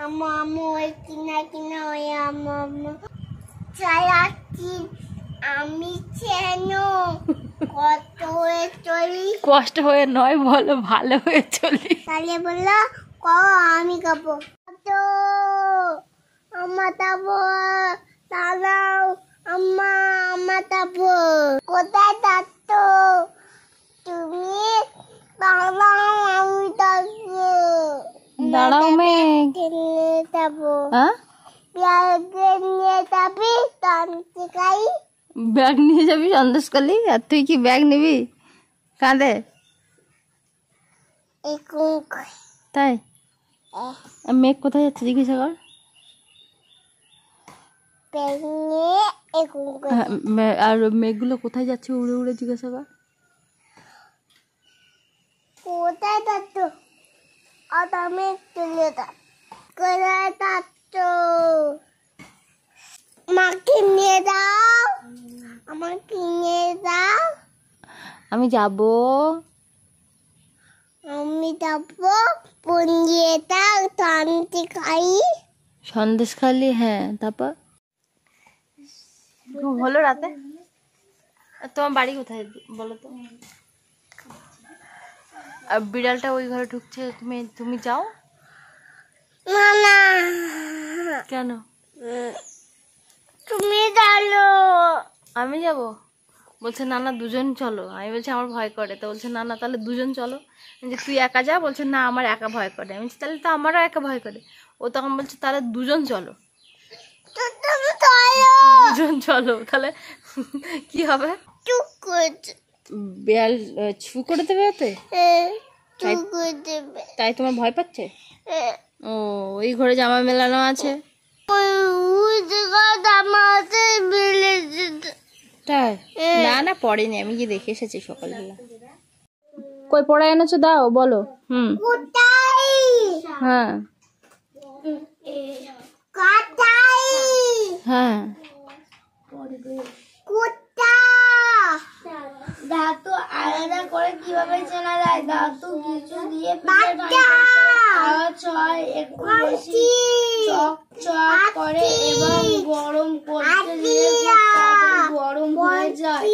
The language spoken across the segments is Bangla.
আম্মু ওই কিনা কিনা ওই আম্মু চালাচ্ছি আমি কেন কত হয়ে চলি কষ্ট হয়ে নয় বলো ভালো হয়ে চলি তাহলে বললো ক আমি খাবো তো আম্মা তাবো দাঁড়াও আম্মা তাবো কোথায় যাচ্ছ তুমি দাঁড়াও আমি তাবো দাঁড়াও মেঘ যাবো হ্যাঁ ব্যাগ নিয়ে যাবি সন্দেশকালী আর তুই কি ব্যাগ নিবি কাঁদে তাই মেঘ কোথায় যাচ্ছে জিজ্ঞাসা কর আর মেঘগুলো কোথায় যাচ্ছে উড়ে উড়ে জিজ্ঞাসা কর কোথায় যাচ্ছ মেঘ তুলে দাও কোথায় যাচ্ছ আমাকে নিয়ে দাও আমাকে নিয়ে দাও আমি যাব পুঞ্জিয়ে দাও শান্তি খাই সন্দেশখালি হ্যাঁ তারপর হলো রাতে তোমার বাড়ি কোথায় বলো তো আর বিড়ালটা ওই ঘরে ঢুকছে তুমি যাও না কেন তুমি চলো আমি যাব বলছে না না দুজন চলো আমি বলছি আমার ভয় করে তো বলছে না না তাহলে দুজন চলো যে তুই একা যা বলছে না আমার একা ভয় করে আমি বলছি তাহলে তো আমারও একা ভয় করে ও তখন বলছে তাহলে দুজন চলো দুজন চলো তাহলে কি হবে বিড়াল ছু করে দেবে ওতে তাই তোমার ভয় পাচ্ছে ও ওই ঘরে জামা মেলানো আছে তাই না না পড়েনি আমি গিয়ে দেখে এসেছি সকালবেলা কই পড়া এনেছো দাও বলো হ্যাঁ হ্যাঁ ধাতু আলাদা করে কিভাবে চেনা যায় ধাতু কিছু দিয়ে আওয়াজ হয় একটু বেশি চকচক করে এবং গরম করতে দিলে গরম হয়ে যায়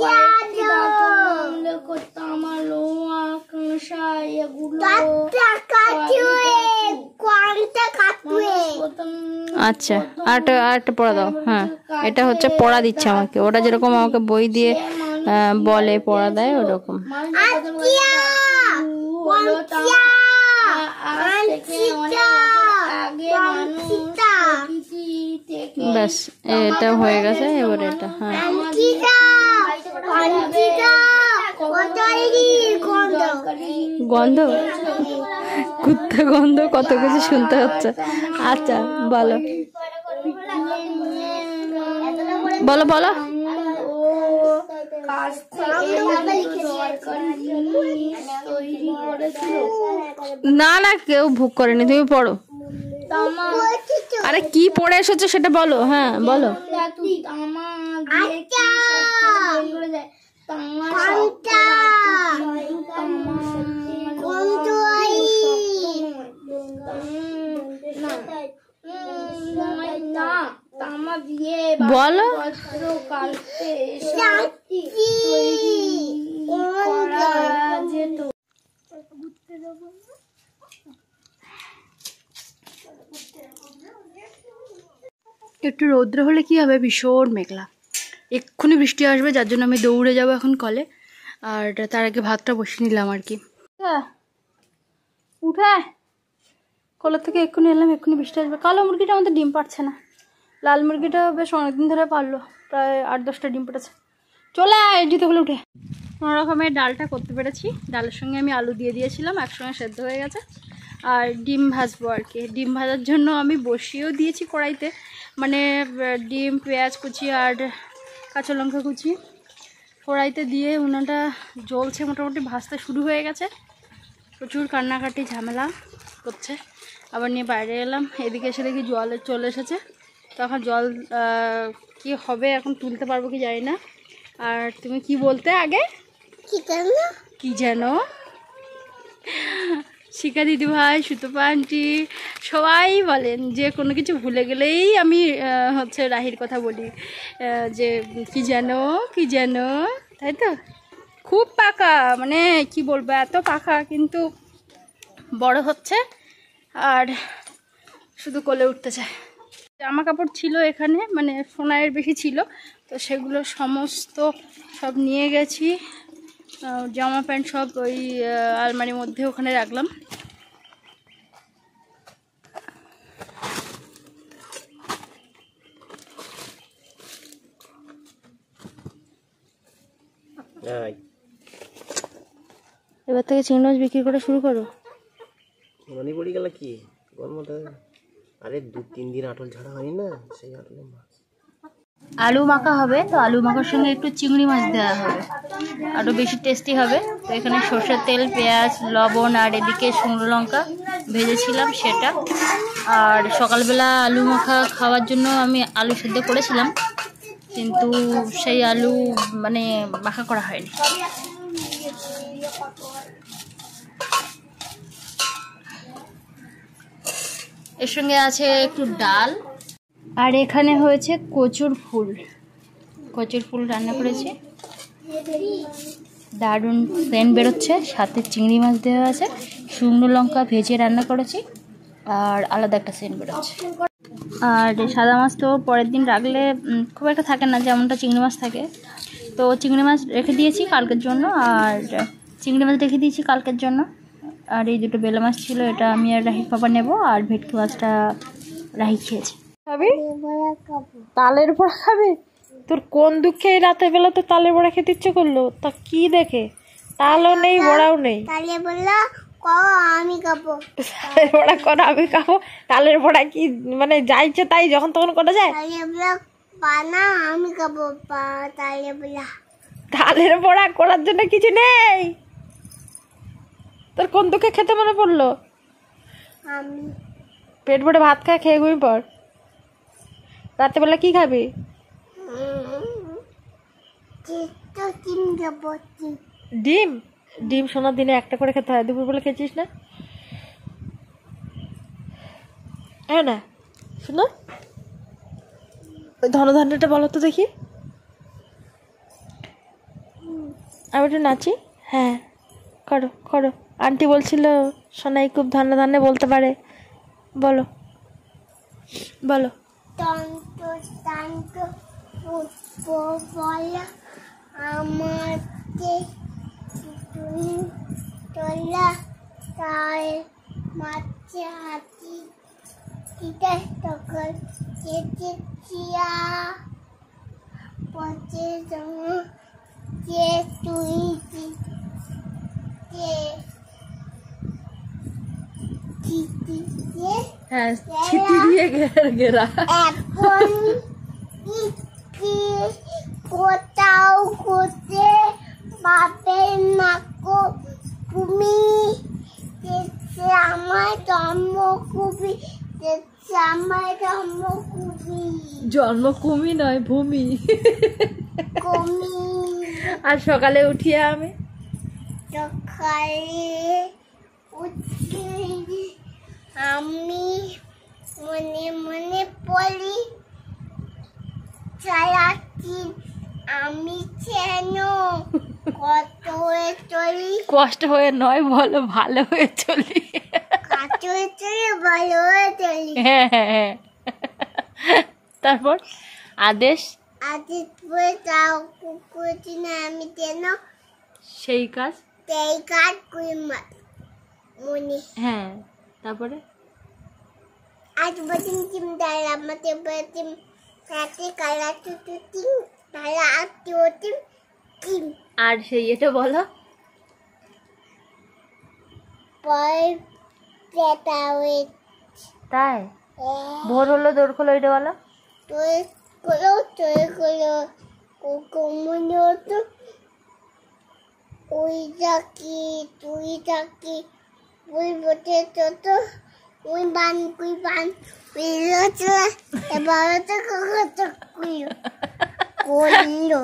কয়েকটি ধাতু উল্লেখ করতে আমার লোহা কাঁসা এগুলো আচ্ছা আরেকটা পড়া দাও হ্যাঁ এটা হচ্ছে পড়া দিচ্ছে আমাকে ওটা যেরকম আমাকে বই দিয়ে বলে পড়া দেয় ওরকম ব্যাস এটা হয়ে গেছে এবার এটা হ্যাঁ গন্ধ কুত্তা গন্ধ কত কিছু শুনতে হচ্ছে আচ্ছা বলো বলো বলো না না কেউ ভোগ করেনি তুমি পড়ো আরে কি পড়ে এসেছো সেটা বলো হ্যাঁ বলো বলো একটু রৌদ্র হলে কি হবে ভীষণ মেঘলা এক্ষুনি বৃষ্টি আসবে যার জন্য আমি দৌড়ে যাবো এখন কলে আর তার আগে ভাতটা বসিয়ে নিলাম আর কি উঠে কলের থেকে এক্ষুনি এলাম এক্ষুনি বৃষ্টি আসবে কালো মুরগিটা আমাদের ডিম পারছে না লাল মুরগিটা বেশ অনেকদিন ধরে পারলো প্রায় 8-10টা ডিম পেটেছে চলে আয় জুতোগুলো উঠে কোনো রকমের ডালটা করতে পেরেছি ডালের সঙ্গে আমি আলু দিয়ে দিয়েছিলাম একসঙ্গে সেদ্ধ হয়ে গেছে আর ডিম ভাজবো আর কি ডিম ভাজার জন্য আমি বসিয়েও দিয়েছি কড়াইতে মানে ডিম পেঁয়াজ কুচি আর কাঁচা লঙ্কা কুচি কড়াইতে দিয়ে উনানটা জ্বলছে মোটামুটি ভাজতে শুরু হয়ে গেছে প্রচুর কান্নাকাটি ঝামেলা করছে আবার নিয়ে বাইরে এলাম এদিকে এসে দেখি জল চলে এসেছে তখন জল কি হবে এখন তুলতে পারবো কি জানি না আর তুমি কি বলতে আগে কি যেন শিখা দিদি ভাই, সুতপা আন্টি সবাই বলেন যে কোনো কিছু ভুলে গেলেই আমি হচ্ছে রাহির কথা বলি, যে কি যেন, তাই তো। খুব পাকা, মানে কি বলবো, এত পাকা, কিন্তু বড় হচ্ছে আর শুধু কোলে উঠতে চায়। জামা কাপড় ছিল এখানে, মানে সোনায়ের বেশি ছিল, তো সেগুলো সমস্ত সব নিয়ে গেছি। জামা প্যান্ট সব ওই আলমারির মধ্যে ওখানে রাখলাম। এবার থেকে চিংড়ি মাছ বিক্রি করা শুরু করো। মনে পড়ে গেল কি গরমটা, আরে 2-3 দিন আটল ছাড়া হয়নি না, সেই আটলে মাছ। আলু মাখা হবে, তো আলু মাখার সঙ্গে একটু চিংড়ি মাছ দেওয়া হবে, আরও বেশি টেস্টি হবে। তো এখানে সর্ষের তেল, পেঁয়াজ, লবণ আর এদিকে শুকনো লঙ্কা ভেজেছিলাম সেটা। আর সকালবেলা আলু মাখা খাওয়ার জন্য আমি আলু সেদ্ধ করেছিলাম, কিন্তু সেই আলু মানে মাখা করা হয়নি। এর সঙ্গে আছে একটু ডাল, আর এখানে হয়েছে কচুর ফুল রান্না করেছি, দারুণ সেন্ট বেরোচ্ছে, সাথে চিংড়ি মাছ দেওয়া আছে, শুকনো লঙ্কা ভেজে রান্না করেছি, আর আলাদা একটা সেন্ট বেরোচ্ছে। আর সাদা মাছ তো পরের দিন রাখলে খুব একটা থাকে না, যেমনটা চিংড়ি মাছ থাকে। তো চিংড়ি মাছ রেখে দিয়েছি কালকের জন্য, আর চিংড়ি মাছ রেখে দিয়েছি কালকের জন্য। আর এই দুটো বেলে মাছ ছিল, এটা আমি আর রাহির পাপা নেব, আর ভেটকি মাছটা রাহি খেয়েছে। খাবি? তালের বড়া খাবি? তোর কোন দুঃখে এই রাতের বেলা তো তালের বড়া খেতে ইচ্ছে করলো? তা কি দেখে? তালও নেই, বড়াও নেই। তালের বড়া আমি খাবো। তালের বড়া করো, আমি খাবো? তালের বড়া কি মানে যা ইচ্ছে তাই যখন তখন করা যায়? তালের বড়া বানা আমি খাবো। তালের বড়া, তালের বড়া করার জন্য কিছু নেই। তোর কোন দুঃখে খেতে মনে পড়লো? আমি পেট ভরে ভাত খা, খেয়ে ঘুমিয়ে পড়। রাত্রেবেলা কি খাবি? ডিম? ডিম সোনার দিনে একটা করে খেতে হয়, দুপুরবেলা খেয়েছিস না? হ্যাঁ না শোনো, ওই ধনধান্যটা বলো তো দেখি, আমি একটু নাচি। হ্যাঁ করো করো, আন্টি বলছিল সোনাই খুব ধন্য বলতে পারে, বলো বলো। তন্ত তন্ত পুষ্প বলা আমাকে তুমি তোলা তাই মাছে হাতি কিটা তখন চেতে চিয়া পচে জমা যে তুই হ্যাঁ ছিটি দিয়ে ঘেরা। এখন কোথাও করতে পাবে না গো তুমি, আমার জন্ম খুবই, আমার জন্ম খুবই, জন্ম কুমি নয় ভূমি। কমি। আর সকালে উঠিয়ে আমি সকালে উঠে আমি মনে মনে পড়ি চালাচ্ছি আমি যেন কত হয়ে চলি, কষ্ট হয়ে নয়, বলো ভালো হয়ে চলি। কত হয়ে চলি, ভালো হয়ে চলি। হ্যাঁ। তারপর আদেশ আজ পরে তাও করছি না আমি যেন সেই কাজ করি মনে। হ্যাঁ তারপরে আজ বদিন টিম দাঁড়া আমাদের বদিন সাথে কালা টুটু টিম দাঁড়া আত্মীয় টিম টিম। আর সেই এটা বলো, পরে পেটা হয়ে তাই ভোর হলো দৌড় খোলো, এটা বলো। তোর মনে হতো ওই যাকি তুই যাকি ওই বটে তো ওই বান এবার তো কত করলো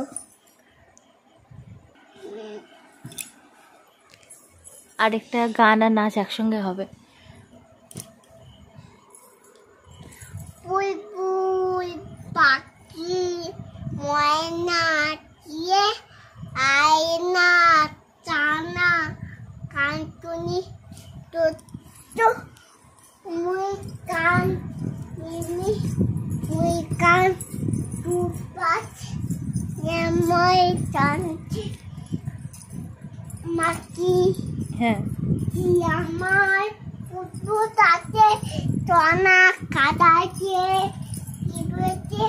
আর একটা গান আর নাচ একসঙ্গে হবে। বুলবুল পাখি ময়না দিয়ে আয়না চানা কান্তনি তো মুই কান মিমি মুই কান দুপাত নেমই চান্তি মাকি হ্যাঁ আমার পুতু তাতে টনা কাদাতে ইবেতে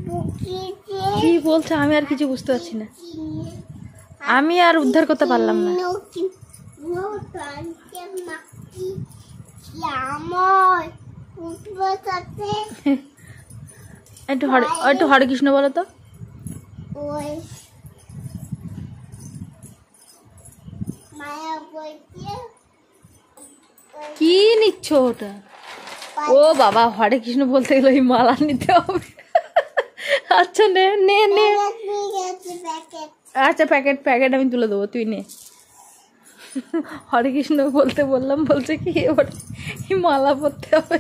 বুকিতে কি বলছে আমি আর কিছু বুঝতে পারছি না, আমি আর উদ্ধার করতে পারলাম না। একটু হরে কৃষ্ণ বলো তো। কি নিচ্ছ ওটা? ও বাবা, হরে কৃষ্ণ বলতে গেলে ওই মালা নিতে হবে। আচ্ছা নে নে নে, আচ্ছা প্যাকেট আমি তুলে দেবো, তুই নে। হরে কৃষ্ণ বলতে বললাম, বলছে কি এবার মালা পরতে হবে।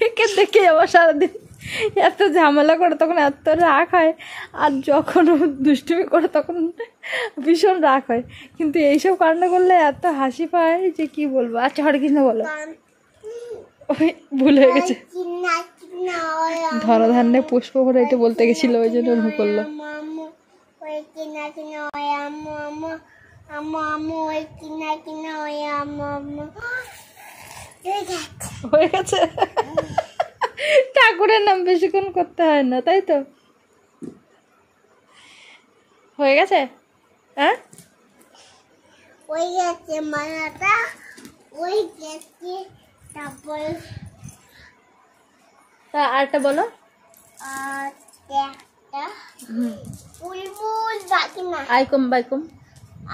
একে দেখে আবার সারাদিন এত ঝামেলা করে তখন এত রাগ হয়, আর যখন দুষ্টুমি করে তখন ভীষণ রাগ হয়, কিন্তু এইসব কারণে করলে এত হাসি পায় যে কি বলবো। আচ্ছা হরে কৃষ্ণ বলো। ওই ভুল হয়ে গেছে, ধরাধান্যে পুষ্প ভরে এটা বলতে গেছিল, ওই জন্য ভুল করলো। হয়ে গেছে। ঠাকুরের নাম বেশিক্ষণ করতে হয় না, তাই তো? হয়ে গেছে। হ্যাঁ ওই গেছে মালাটা, ওই গেছে। তারপর তা আরেকটা বলো। আর একটা বুলবুল বাকি না, আইকম বাইকম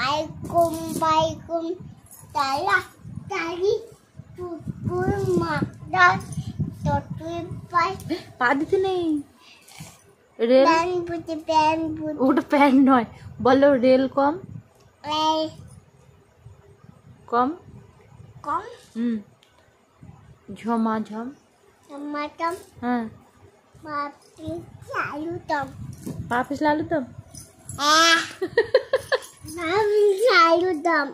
আইকুম বাইকুম তালা তারি কুকুর মাকড়া ততুই পাই। পা দিতে নেই। রেল, প্যান বুঝে প্যান বুঝে ওটা প্যান্ট নয়, বলো রেল কম কম কম ঝমাঝম। টমাটম হ্যাঁ, পাপি আলুদম পা পিছলে আলুদম। আলুদম